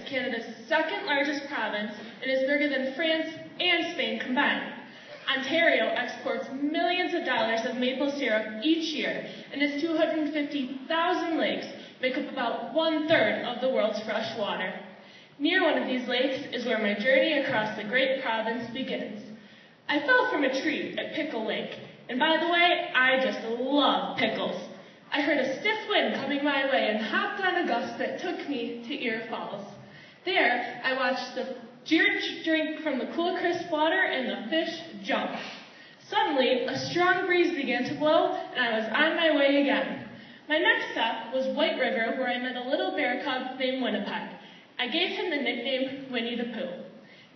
Canada's second largest province and is bigger than France and Spain combined. Ontario exports millions of dollars of maple syrup each year, and its 250,000 lakes make up about 1/3 of the world's fresh water. Near one of these lakes is where my journey across the great province begins. I fell from a tree at Pickle Lake, and by the way, I just love pickles. I heard a stiff wind coming my way and hopped on a gust that took me to Ear Falls. There, I watched the deer drink from the cool, crisp water and the fish jump. Suddenly, a strong breeze began to blow, and I was on my way again. My next stop was White River, where I met a little bear cub named Winnipeg. I gave him the nickname Winnie the Pooh.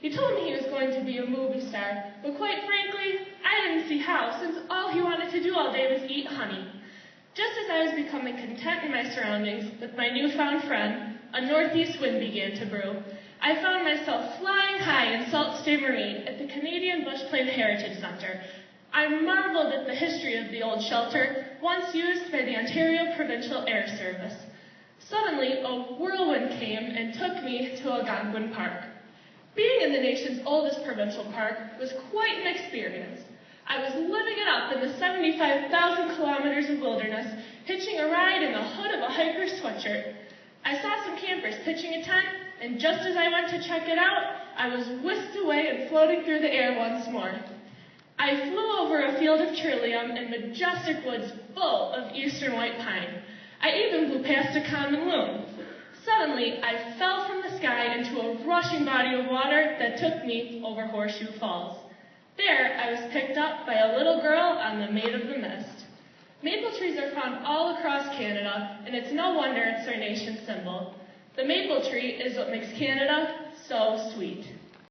He told me he was going to be a movie star, but quite frankly, I didn't see how, since all he wanted to do all day was eat honey. Just as I was becoming content in my surroundings with my newfound friend, a northeast wind began to brew. I found myself flying high in Sault Ste. Marie at the Canadian Bush Plane Heritage Centre. I marveled at the history of the old shelter, once used by the Ontario Provincial Air Service. Suddenly, a whirlwind came and took me to Algonquin Park. Being in the nation's oldest provincial park was quite an experience. I was living it up in the 75,000 kilometers of wilderness, hitching a ride in the hood of a hiker's sweatshirt. I saw some campers pitching a tent, and just as I went to check it out, I was whisked away and floating through the air once more. I flew over a field of trillium and majestic woods full of eastern white pine. I even blew past a common loon. Suddenly, I fell from the sky into a rushing body of water that took me over Horseshoe Falls. There, I was picked up by a little girl on the Maid of the Mist. Maple trees are found all across Canada, and it's no wonder it's our nation's symbol. The maple tree is what makes Canada so